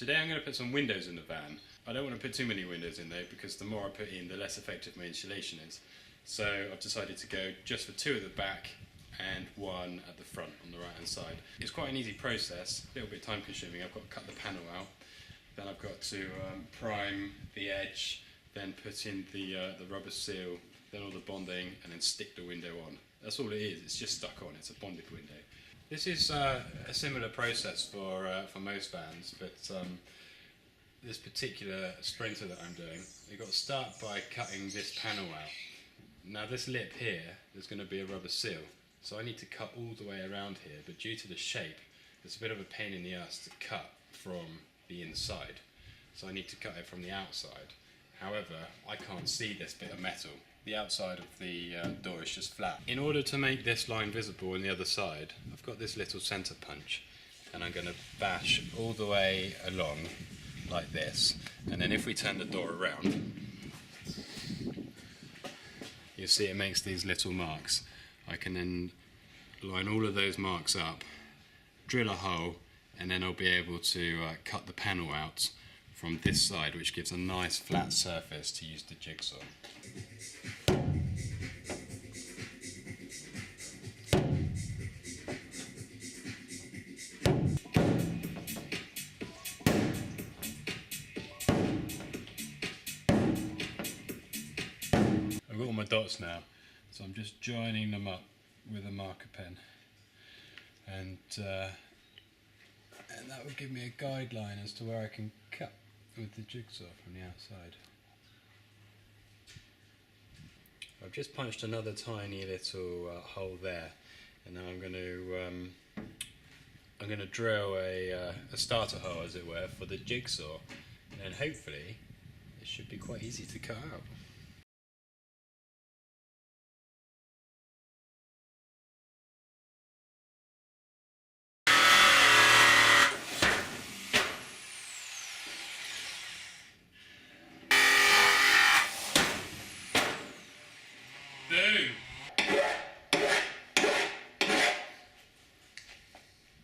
Today I'm going to put some windows in the van. I don't want to put too many windows in though, because the more I put in, the less effective my insulation is. So I've decided to go just for 2 at the back and 1 at the front on the right hand side. It's quite an easy process, a little bit time consuming. I've got to cut the panel out, then I've got to prime the edge, then put in the rubber seal, then all the bonding, and then stick the window on. That's all it is, it's just stuck on, it's a bonded window. This is a similar process for most vans, but this particular Sprinter that I'm doing, you've got to start by cutting this panel out. Now this lip here, there's going to be a rubber seal, so I need to cut all the way around here, but due to the shape, it's a bit of a pain in the ass to cut from the inside, so I need to cut it from the outside. However, I can't see this bit of metal. The outside of the door is just flat. In order to make this line visible on the other side, I've got this little centre punch, and I'm going to bash all the way along like this, and then if we turn the door around, you'll see it makes these little marks. I can then line all of those marks up, drill a hole, and then I'll be able to cut the panel out from this side, which gives a nice flat surface to use the jigsaw. I've got all my dots now, so I'm just joining them up with a marker pen, and that will give me a guideline as to where I can cut with the jigsaw from the outside. I've just punched another tiny little hole there, and now I'm going to drill a starter hole, as it were, for the jigsaw, and then hopefully it should be quite easy to cut out.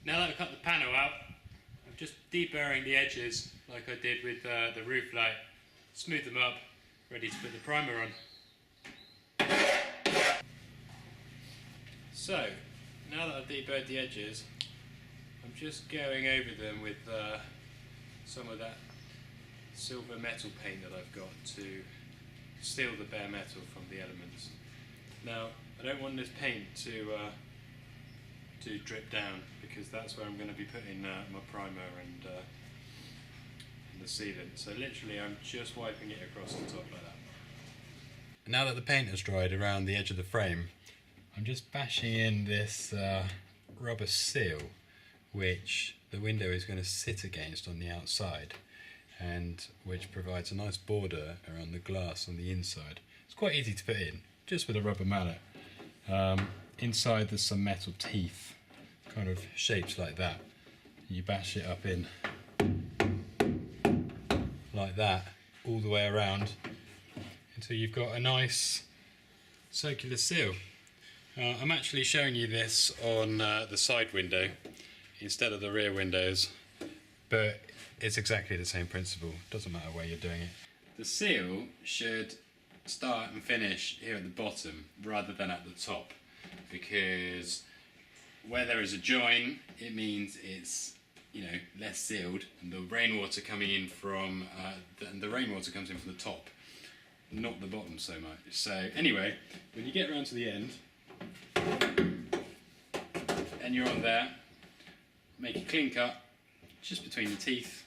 Now that I've cut the panel out, I'm just deburring the edges like I did with the roof light, smooth them up, ready to put the primer on. So, now that I've deburred the edges, I'm just going over them with some of that silver metal paint that I've got to seal the bare metal from the elements. Now, I don't want this paint to drip down, because that's where I'm going to be putting my primer and the sealant. So literally I'm just wiping it across the top like that. Now that the paint has dried around the edge of the frame, I'm just bashing in this rubber seal, which the window is going to sit against on the outside, and which provides a nice border around the glass on the inside. It's quite easy to put in, just with a rubber mallet. Inside there's some metal teeth, kind of shapes like that. You bash it up in like that, all the way around, until you've got a nice circular seal. I'm actually showing you this on the side window instead of the rear windows, but it's exactly the same principle, doesn't matter where you're doing it. The seal should start and finish here at the bottom rather than at the top, because where there is a join, it means it's, you know, less sealed, and the rainwater coming in from the rainwater comes in from the top, not the bottom so much. So anyway, when you get around to the end and you're on there, make a clean cut just between the teeth.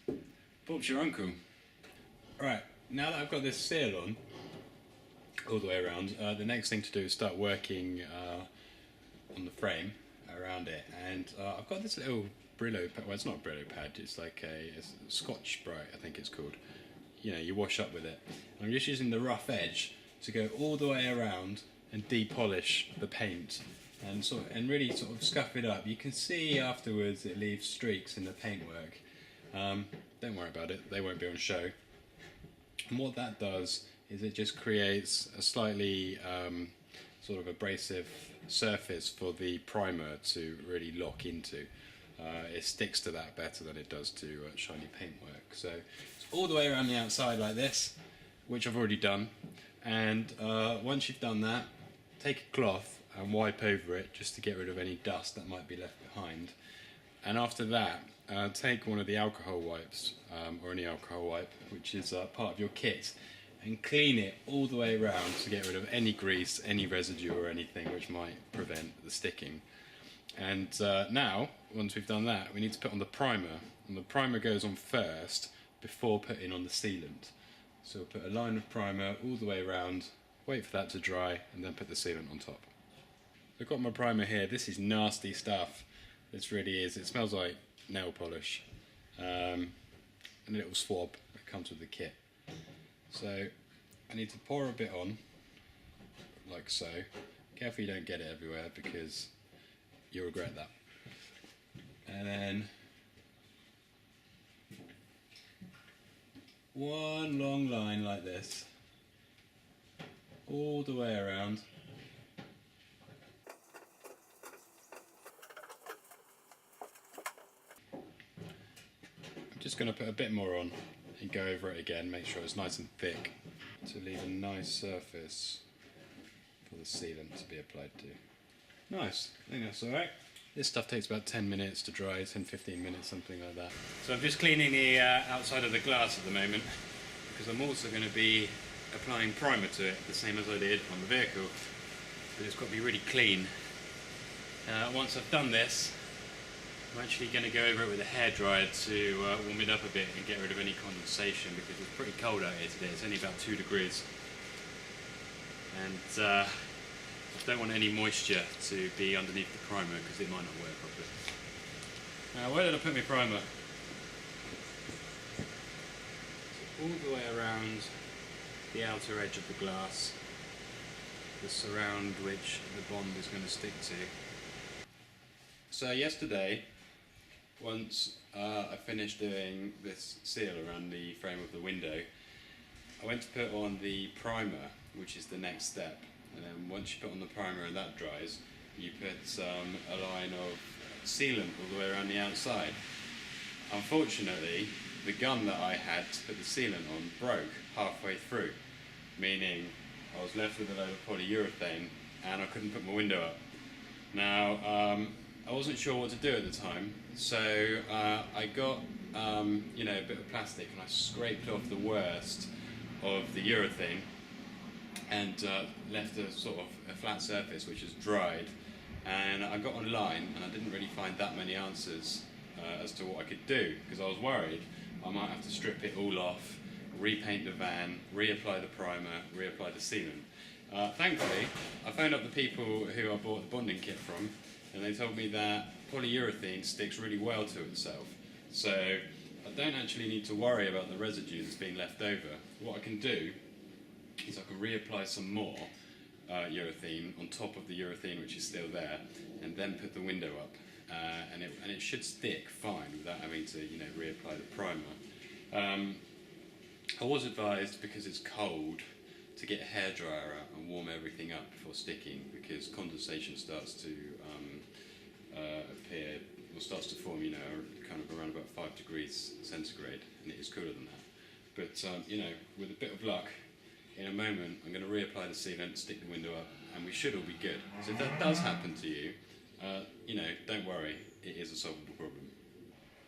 Bob's your uncle. Right, now that I've got this seal on all the way around, the next thing to do is start working on the frame around it, and I've got this little Brillo pad. Well, it's not a Brillo pad, it's like a Scotch Brite, I think it's called. You know, you wash up with it. And I'm just using the rough edge to go all the way around and depolish the paint, and really sort of scuff it up. You can see afterwards it leaves streaks in the paintwork. Don't worry about it, they won't be on show. And what that does is it just creates a slightly sort of abrasive surface for the primer to really lock into. it sticks to that better than it does to shiny paintwork. So it's all the way around the outside like this, which I've already done. And once you've done that, take a cloth and wipe over it just to get rid of any dust that might be left behind. And after that, take one of the alcohol wipes, or any alcohol wipe, which is part of your kit, and clean it all the way around to get rid of any grease, any residue or anything which might prevent the sticking. And now, once we've done that, we need to put on the primer. And the primer goes on first before putting on the sealant. So we'll put a line of primer all the way around, wait for that to dry, and then put the sealant on top. I've got my primer here. This is nasty stuff. This really is. It smells like nail polish. And a little swab that comes with the kit. So I need to pour a bit on, like so. Careful you don't get it everywhere because you'll regret that. And then one long line like this, all the way around. I'm just going to put a bit more on and go over it again, make sure it's nice and thick to leave a nice surface for the sealant to be applied to. Nice, I think that's alright. This stuff takes about 10 minutes to dry, 10-15 minutes, something like that. So I'm just cleaning the outside of the glass at the moment because I'm also going to be applying primer to it, the same as I did on the vehicle, but it's got to be really clean. Once I've done this, I'm actually going to go over it with a hairdryer to warm it up a bit and get rid of any condensation because it's pretty cold out here today. It's only about 2 degrees. And I don't want any moisture to be underneath the primer because it might not work properly. Now, where did I put my primer? So all the way around the outer edge of the glass, the surround which the bond is going to stick to. So yesterday, once I finished doing this seal around the frame of the window, I went to put on the primer, which is the next step. And then once you put on the primer and that dries, you put a line of sealant all the way around the outside. Unfortunately, the gun that I had to put the sealant on broke halfway through, meaning I was left with a load of polyurethane and I couldn't put my window up. Now, I wasn't sure what to do at the time, so I got you know, a bit of plastic and I scraped off the worst of the urethane and left a sort of a flat surface which has dried. And I got online and I didn't really find that many answers as to what I could do because I was worried I might have to strip it all off, repaint the van, reapply the primer, reapply the sealant. Thankfully, I phoned up the people who I bought the bonding kit from, and they told me that polyurethane sticks really well to itself. So I don't actually need to worry about the residue that's been left over. What I can do is I can reapply some more urethane on top of the urethane which is still there, and then put the window up, and it should stick fine without having to, you know, reapply the primer. I was advised, because it's cold, to get a hairdryer out and warm everything up before sticking, because condensation starts to appear, or starts to form, you know, kind of around about 5 degrees centigrade, and it is cooler than that. But you know, with a bit of luck, in a moment I'm going to reapply the sealant, stick the window up, and we should all be good. So if that does happen to you, you know, don't worry, it is a solvable problem.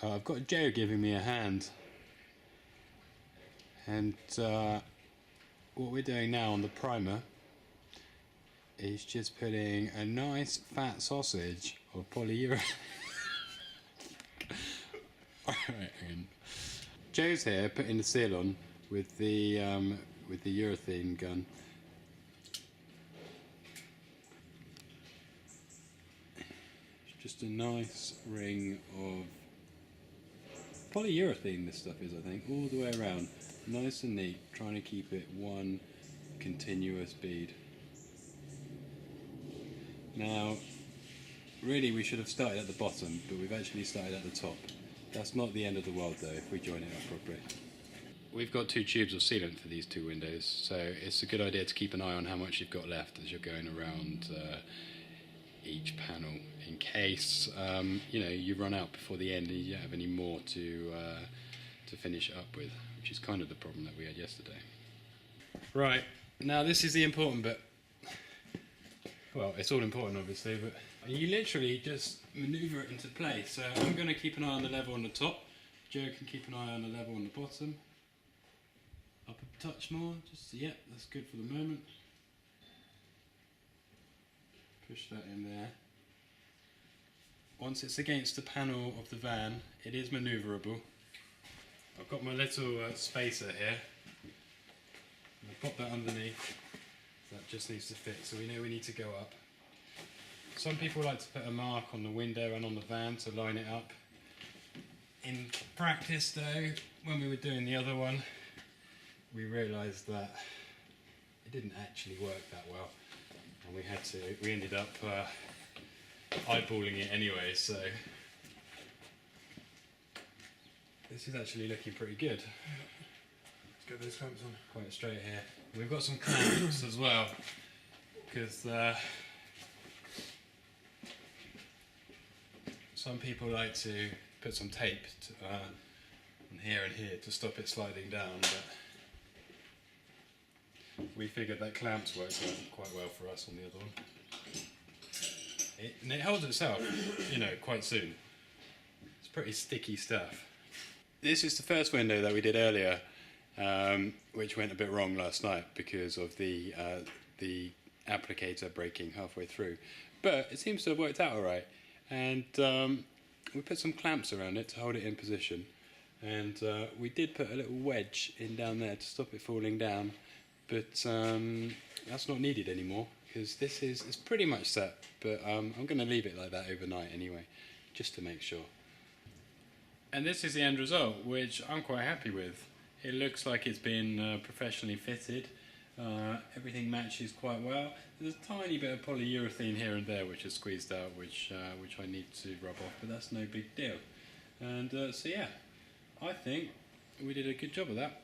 I've got Joe giving me a hand, and what we're doing now on the primer is just putting a nice fat sausage of polyurethane. Alright, Joe's here putting the seal on with the urethane gun. It's just a nice ring of polyurethane, this stuff is, I think, all the way around. Nice and neat, trying to keep it one continuous bead. Now, really we should have started at the bottom, but we've actually started at the top. That's not the end of the world though, if we join it up properly. We've got 2 tubes of sealant for these 2 windows, so it's a good idea to keep an eye on how much you've got left as you're going around each panel in case you run out before the end and you don't have any more to finish up with, which is kind of the problem that we had yesterday. Right, now this is the important bit. Well, it's all important obviously, but you literally just manoeuvre it into place. So I'm going to keep an eye on the level on the top. Joe can keep an eye on the level on the bottom. Up a touch more, yeah, that's good for the moment. Push that in there. Once it's against the panel of the van, it is manoeuvrable. I've got my little spacer here. I'll pop that underneath. That just needs to fit, so we know we need to go up. Some people like to put a mark on the window and on the van to line it up. In practice though, when we were doing the other one, we realised that it didn't actually work that well. And we ended up eyeballing it anyway, so this is actually looking pretty good. Let's get those clamps on. Quite straight here. We've got some clamps as well, because some people like to put some tape on here and here to stop it sliding down, but we figured that clamps works out quite well for us on the other one. And it holds itself, quite soon. It's pretty sticky stuff. This is the first window that we did earlier, which went a bit wrong last night because of the applicator breaking halfway through. But it seems to have worked out alright. And we put some clamps around it to hold it in position. And we did put a little wedge in down there to stop it falling down. But that's not needed anymore because it's pretty much set. But I'm going to leave it like that overnight anyway, just to make sure. And this is the end result, which I'm quite happy with. It looks like it's been professionally fitted. Everything matches quite well. There's a tiny bit of polyurethane here and there which is squeezed out, which I need to rub off, but that's no big deal. And so yeah, I think we did a good job of that.